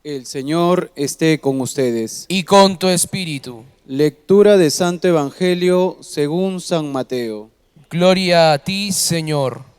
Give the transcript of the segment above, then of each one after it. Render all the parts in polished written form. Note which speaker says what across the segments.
Speaker 1: El Señor esté con ustedes.
Speaker 2: Y con tu espíritu.
Speaker 1: Lectura de Santo Evangelio según San Mateo.
Speaker 2: Gloria a ti, Señor.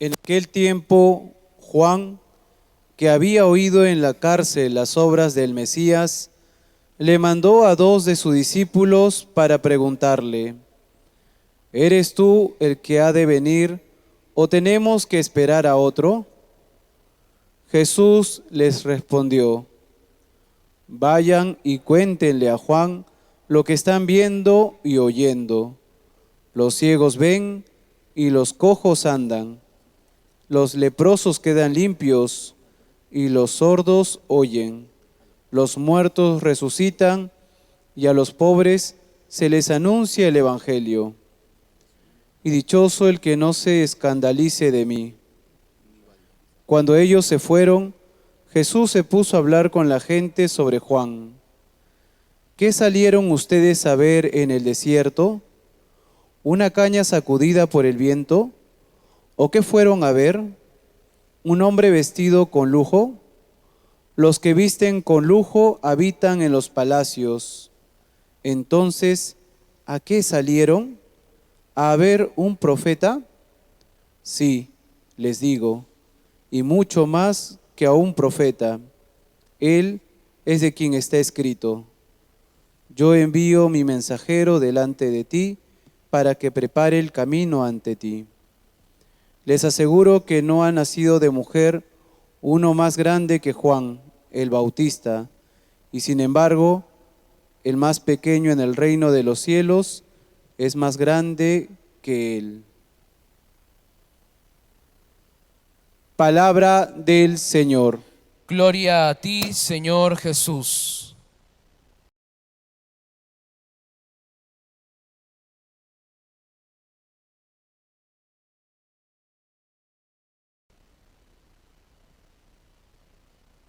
Speaker 1: En aquel tiempo, Juan, que había oído en la cárcel las obras del Mesías, le mandó a 2 de sus discípulos para preguntarle: ¿Eres tú el que ha de venir o tenemos que esperar a otro? Jesús les respondió: Vayan y cuéntenle a Juan lo que están viendo y oyendo. Los ciegos ven y los cojos andan. Los leprosos quedan limpios y los sordos oyen. Los muertos resucitan y a los pobres se les anuncia el Evangelio. Y dichoso el que no se escandalice de mí. Cuando ellos se fueron, Jesús se puso a hablar con la gente sobre Juan. ¿Qué salieron ustedes a ver en el desierto? ¿Una caña sacudida por el viento? ¿O qué fueron a ver? ¿Un hombre vestido con lujo? Los que visten con lujo habitan en los palacios. Entonces, ¿a qué salieron? ¿A ver un profeta? Sí, les digo, y mucho más que a un profeta. Él es de quien está escrito: Yo envío mi mensajero delante de ti para que prepare el camino ante ti. Les aseguro que no ha nacido de mujer uno más grande que Juan el Bautista, y sin embargo, el más pequeño en el reino de los cielos es más grande que él. Palabra del Señor.
Speaker 2: Gloria a ti, Señor Jesús.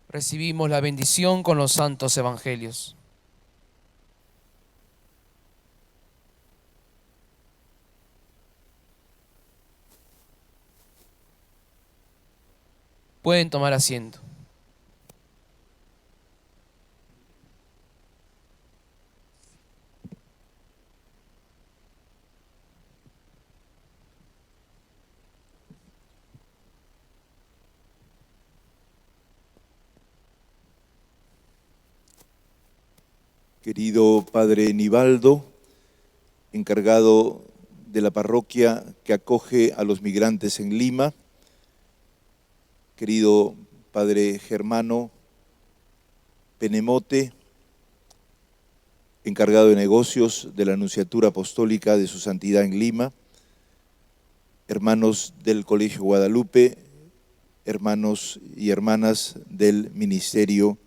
Speaker 2: Recibimos la bendición con los santos evangelios. Pueden tomar asiento.
Speaker 3: Querido Padre Nivaldo, encargado de la parroquia que acoge a los migrantes en Lima, querido Padre Germano Penemote, encargado de negocios de la Nunciatura Apostólica de Su Santidad en Lima, hermanos del Colegio Guadalupe, hermanos y hermanas del Ministerio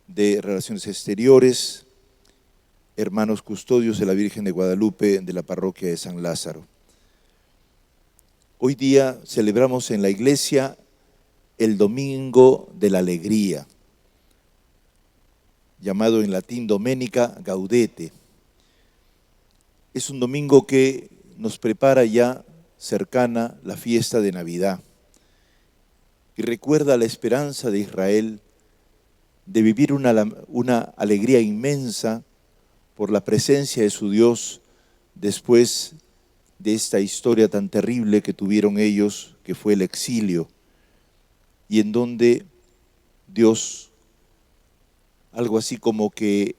Speaker 3: de Relaciones Exteriores, hermanos custodios de la Virgen de Guadalupe de la parroquia de San Lázaro. Hoy día celebramos en la iglesia el Domingo de la Alegría, llamado en latín Domenica Gaudete. Es un domingo que nos prepara ya cercana la fiesta de Navidad y recuerda la esperanza de Israel de vivir una alegría inmensa por la presencia de su Dios después de esta historia tan terrible que tuvieron ellos, que fue el exilio, y en donde Dios, algo así como que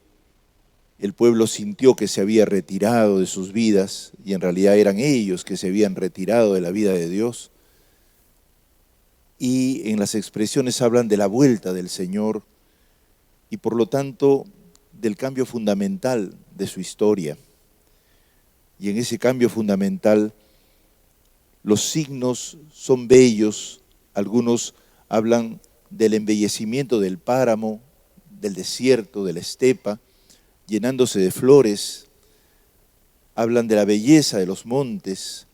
Speaker 3: el pueblo sintió que se había retirado de sus vidas, y en realidad eran ellos que se habían retirado de la vida de Dios, y en las expresiones hablan de la vuelta del Señor, y por lo tanto del cambio fundamental de su historia. Y en ese cambio fundamental los signos son bellos. Algunos hablan del embellecimiento del páramo, del desierto, de la estepa, llenándose de flores, hablan de la belleza de los montes,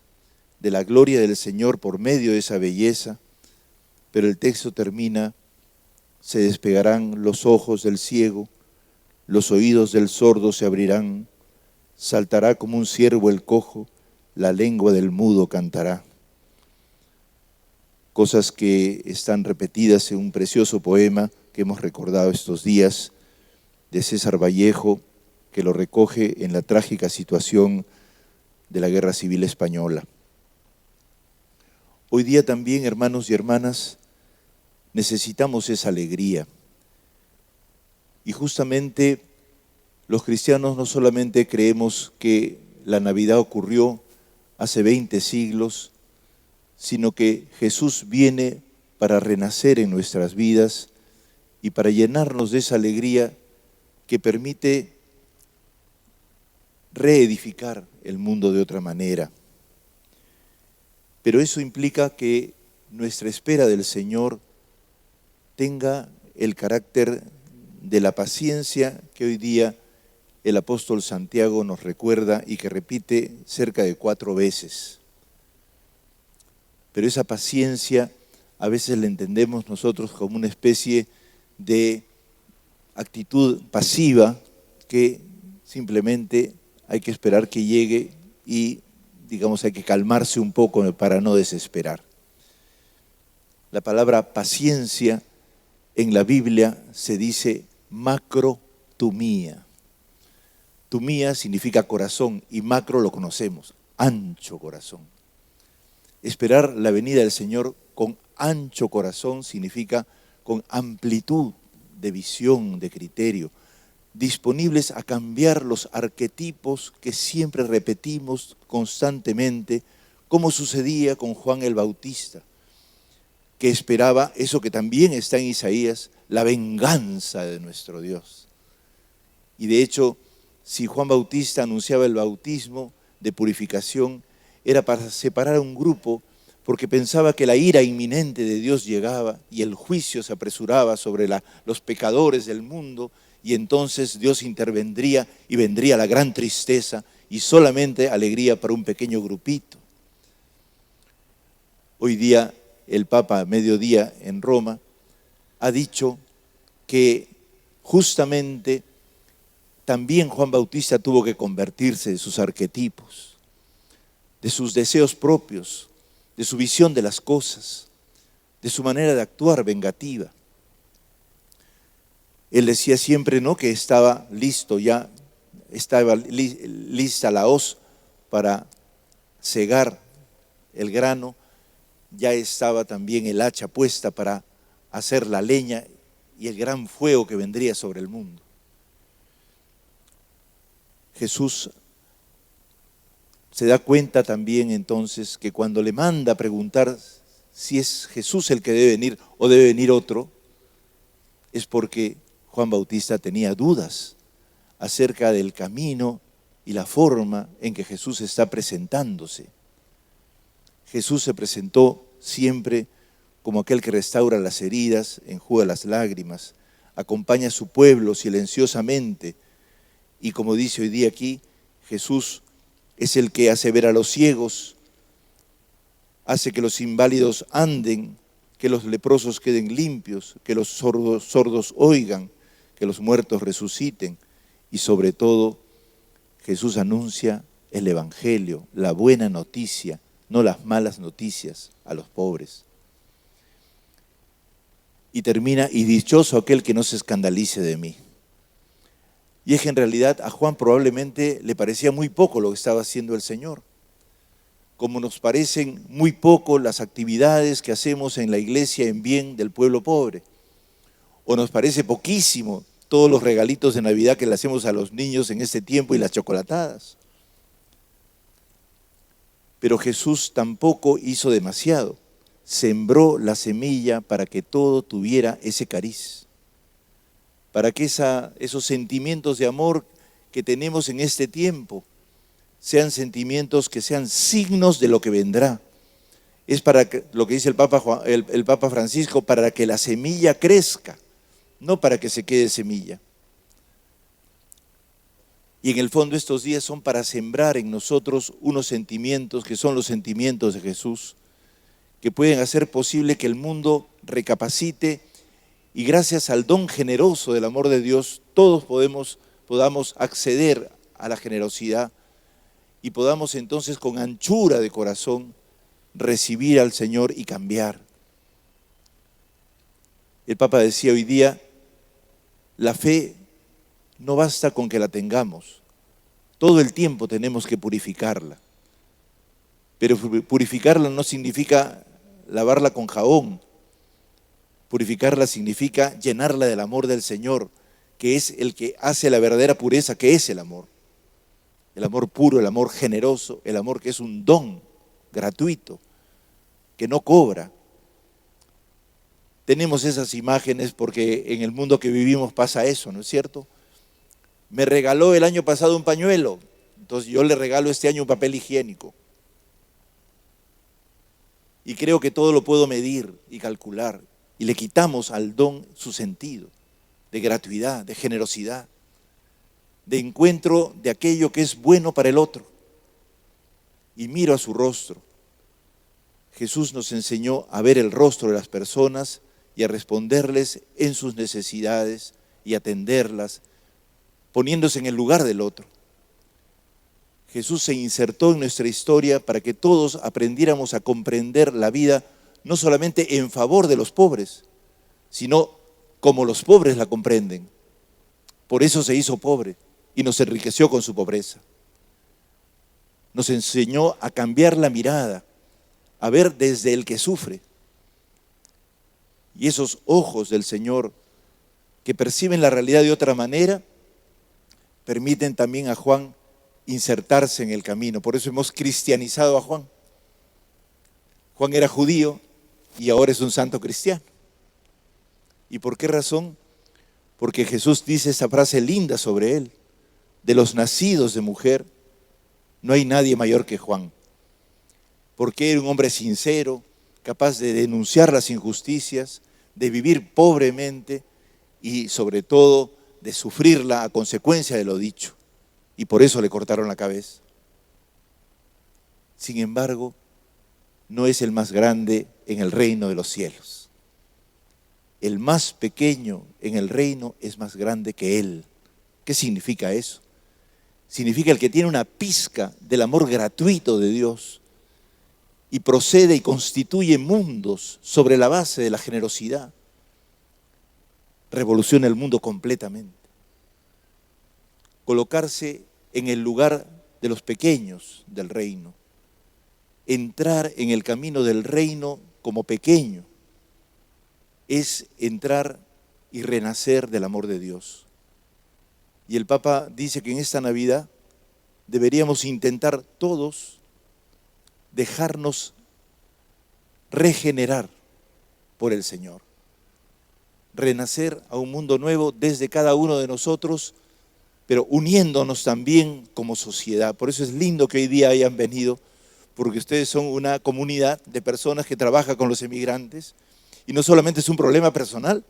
Speaker 3: de la gloria del Señor por medio de esa belleza, pero el texto termina: se despegarán los ojos del ciego, los oídos del sordo se abrirán, saltará como un ciervo el cojo, la lengua del mudo cantará. Cosas que están repetidas en un precioso poema que hemos recordado estos días, de César Vallejo, que lo recoge en la trágica situación de la Guerra Civil Española. Hoy día también, hermanos y hermanas, necesitamos esa alegría. Y justamente los cristianos no solamente creemos que la Navidad ocurrió hace 20 siglos, sino que Jesús viene para renacer en nuestras vidas y para llenarnos de esa alegría que permite reedificar el mundo de otra manera. Pero eso implica que nuestra espera del Señor tenga el carácter de la paciencia que hoy día el apóstol Santiago nos recuerda y que repite cerca de 4 veces. Pero esa paciencia a veces la entendemos nosotros como una especie de actitud pasiva que simplemente hay que esperar que llegue y, digamos, hay que calmarse un poco para no desesperar. La palabra paciencia en la Biblia se dice macrotumía. Tumía significa corazón y macro lo conocemos, ancho corazón. Esperar la venida del Señor con ancho corazón significa con amplitud de visión, de criterio, disponibles a cambiar los arquetipos que siempre repetimos constantemente, como sucedía con Juan el Bautista, que esperaba eso que también está en Isaías, la venganza de nuestro Dios. Y de hecho, si Juan Bautista anunciaba el bautismo de purificación, era para separar a un grupo, porque pensaba que la ira inminente de Dios llegaba y el juicio se apresuraba sobre los pecadores del mundo, y entonces Dios intervendría y vendría la gran tristeza y solamente alegría para un pequeño grupito. Hoy día el Papa, a mediodía en Roma, ha dicho que justamente también Juan Bautista tuvo que convertirse de sus arquetipos, de sus deseos propios, de su visión de las cosas, de su manera de actuar vengativa. Él decía siempre, ¿no?, que estaba listo ya, estaba lista la hoz para cegar el grano, ya estaba también el hacha puesta para hacer la leña y el gran fuego que vendría sobre el mundo. Jesús se da cuenta también entonces que cuando le manda a preguntar si es Jesús el que debe venir o debe venir otro, es porque Juan Bautista tenía dudas acerca del camino y la forma en que Jesús está presentándose. Jesús se presentó siempre como aquel que restaura las heridas, enjuga las lágrimas, acompaña a su pueblo silenciosamente, y como dice hoy día aquí, Jesús es el que hace ver a los ciegos, hace que los inválidos anden, que los leprosos queden limpios, que los sordos oigan, que los muertos resuciten, y sobre todo Jesús anuncia el Evangelio, la buena noticia, no las malas noticias a los pobres. Y termina: y dichoso aquel que no se escandalice de mí. Y es que en realidad a Juan probablemente le parecía muy poco lo que estaba haciendo el Señor, como nos parecen muy poco las actividades que hacemos en la iglesia en bien del pueblo pobre, o nos parece poquísimo todos los regalitos de Navidad que le hacemos a los niños en este tiempo y las chocolatadas. Pero Jesús tampoco hizo demasiado, sembró la semilla para que todo tuviera ese cariz, para que esos sentimientos de amor que tenemos en este tiempo sean sentimientos que sean signos de lo que vendrá. Es para que, lo que dice el Papa Francisco, para que la semilla crezca, no para que se quede semilla. Y en el fondo estos días son para sembrar en nosotros unos sentimientos que son los sentimientos de Jesús, que pueden hacer posible que el mundo recapacite y gracias al don generoso del amor de Dios todos podamos acceder a la generosidad y podamos entonces con anchura de corazón recibir al Señor y cambiar. El Papa decía hoy día, la fe no basta con que la tengamos, todo el tiempo tenemos que purificarla. Pero purificarla no significa lavarla con jabón, purificarla significa llenarla del amor del Señor, que es el que hace la verdadera pureza, que es el amor puro, el amor generoso, el amor que es un don gratuito, que no cobra. Tenemos esas imágenes porque en el mundo que vivimos pasa eso, ¿no es cierto? Me regaló el año pasado un pañuelo, entonces yo le regalo este año un papel higiénico. Y creo que todo lo puedo medir y calcular. Y le quitamos al don su sentido de gratuidad, de generosidad, de encuentro de aquello que es bueno para el otro. Y miro a su rostro. Jesús nos enseñó a ver el rostro de las personas y a responderles en sus necesidades y atenderlas, poniéndose en el lugar del otro. Jesús se insertó en nuestra historia para que todos aprendiéramos a comprender la vida no solamente en favor de los pobres, sino como los pobres la comprenden. Por eso se hizo pobre y nos enriqueció con su pobreza. Nos enseñó a cambiar la mirada, a ver desde el que sufre. Y esos ojos del Señor que perciben la realidad de otra manera, permiten también a Juan insertarse en el camino. Por eso hemos cristianizado a Juan. Juan era judío y ahora es un santo cristiano. ¿Y por qué razón? Porque Jesús dice esa frase linda sobre él: de los nacidos de mujer, no hay nadie mayor que Juan. Porque era un hombre sincero, capaz de denunciar las injusticias, de vivir pobremente y sobre todo de sufrirla a consecuencia de lo dicho. Y por eso le cortaron la cabeza. Sin embargo, no es el más grande en el reino de los cielos. El más pequeño en el reino es más grande que él. ¿Qué significa eso? Significa el que tiene una pizca del amor gratuito de Dios y procede y constituye mundos sobre la base de la generosidad. Revoluciona el mundo completamente. Colocarse en el lugar de los pequeños del reino, entrar en el camino del reino como pequeño, es entrar y renacer del amor de Dios. Y el Papa dice que en esta Navidad deberíamos intentar todos dejarnos regenerar por el Señor, renacer a un mundo nuevo desde cada uno de nosotros, pero uniéndonos también como sociedad. Por eso es lindo que hoy día hayan venido, porque ustedes son una comunidad de personas que trabaja con los emigrantes, y no solamente es un problema personal,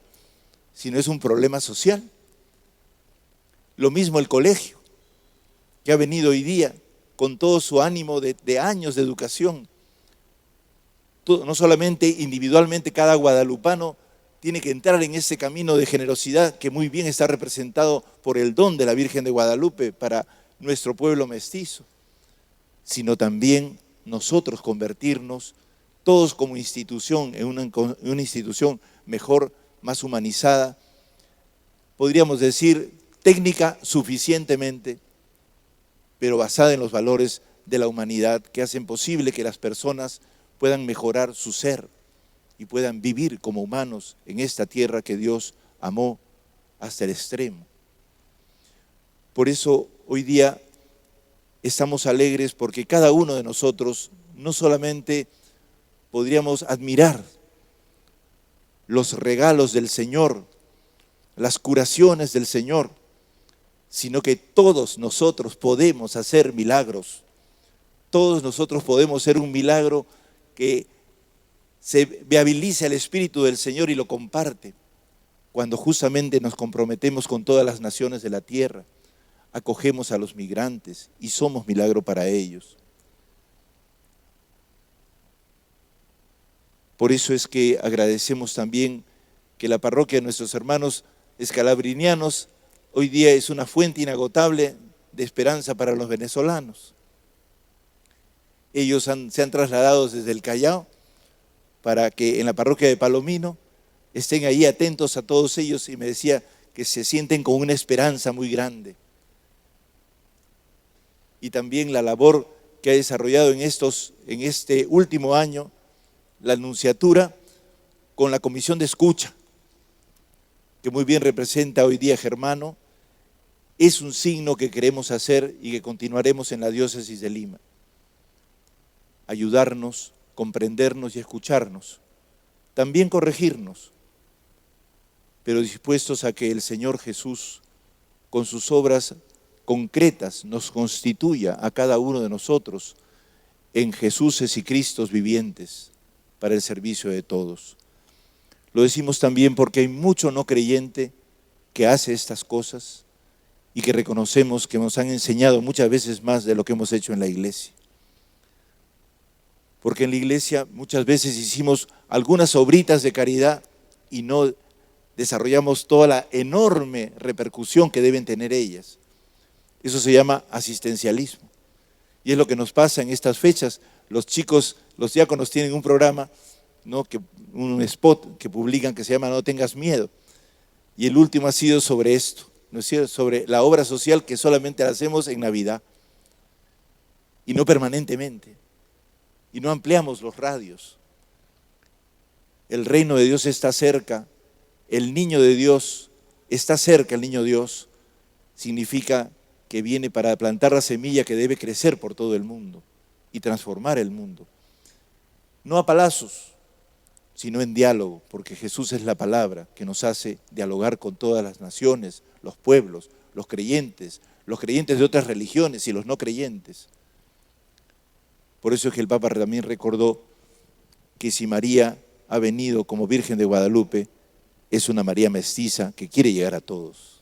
Speaker 3: sino es un problema social. Lo mismo el colegio, que ha venido hoy día con todo su ánimo de años de educación. No solamente individualmente cada guadalupano tiene que entrar en ese camino de generosidad que muy bien está representado por el don de la Virgen de Guadalupe para nuestro pueblo mestizo, sino también nosotros convertirnos todos como institución en una institución mejor, más humanizada, podríamos decir técnica suficientemente, pero basada en los valores de la humanidad que hacen posible que las personas puedan mejorar su ser y puedan vivir como humanos en esta tierra que Dios amó hasta el extremo. Por eso hoy día estamos alegres porque cada uno de nosotros no solamente podríamos admirar los regalos del Señor, las curaciones del Señor, sino que todos nosotros podemos hacer milagros. Todos nosotros podemos ser un milagro que se viabiliza el Espíritu del Señor y lo comparte cuando justamente nos comprometemos con todas las naciones de la tierra acogemos a los migrantes y somos milagro para ellos. Por eso es que agradecemos también que la parroquia de nuestros hermanos escalabrinianos hoy día es una fuente inagotable de esperanza para los venezolanos. Ellos se han trasladado desde el Callao para que en la parroquia de Palomino estén ahí atentos a todos ellos, y me decía que se sienten con una esperanza muy grande. Y también la labor que ha desarrollado en este último año la nunciatura con la comisión de escucha, que muy bien representa hoy día Germano, es un signo que queremos hacer y que continuaremos en la diócesis de Lima. Ayudarnos, comprendernos y escucharnos, también corregirnos, pero dispuestos a que el Señor Jesús, con sus obras concretas, nos constituya a cada uno de nosotros en Jesuses y Cristos vivientes para el servicio de todos. Lo decimos también porque hay mucho no creyente que hace estas cosas y que reconocemos que nos han enseñado muchas veces más de lo que hemos hecho en la iglesia. Porque en la iglesia muchas veces hicimos algunas obritas de caridad y no desarrollamos toda la enorme repercusión que deben tener ellas. Eso se llama asistencialismo. Y es lo que nos pasa en estas fechas. Los chicos, los diáconos tienen un programa, ¿no?, un spot que publican que se llama No tengas miedo. Y el último ha sido sobre esto, ¿no es cierto?, sobre la obra social que solamente la hacemos en Navidad y no permanentemente. Y no ampliamos los radios. El reino de Dios está cerca, el niño de Dios está cerca, el niño Dios significa que viene para plantar la semilla que debe crecer por todo el mundo y transformar el mundo. No a palazos, sino en diálogo, porque Jesús es la palabra que nos hace dialogar con todas las naciones, los pueblos, los creyentes de otras religiones y los no creyentes. Por eso es que el Papa también recordó que si María ha venido como Virgen de Guadalupe, es una María mestiza que quiere llegar a todos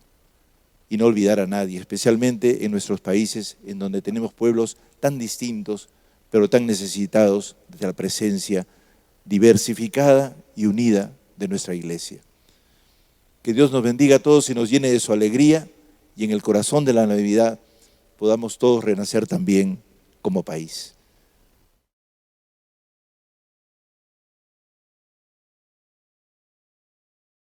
Speaker 3: y no olvidar a nadie, especialmente en nuestros países en donde tenemos pueblos tan distintos, pero tan necesitados de la presencia diversificada y unida de nuestra iglesia. Que Dios nos bendiga a todos y nos llene de su alegría, y en el corazón de la Navidad podamos todos renacer también como país.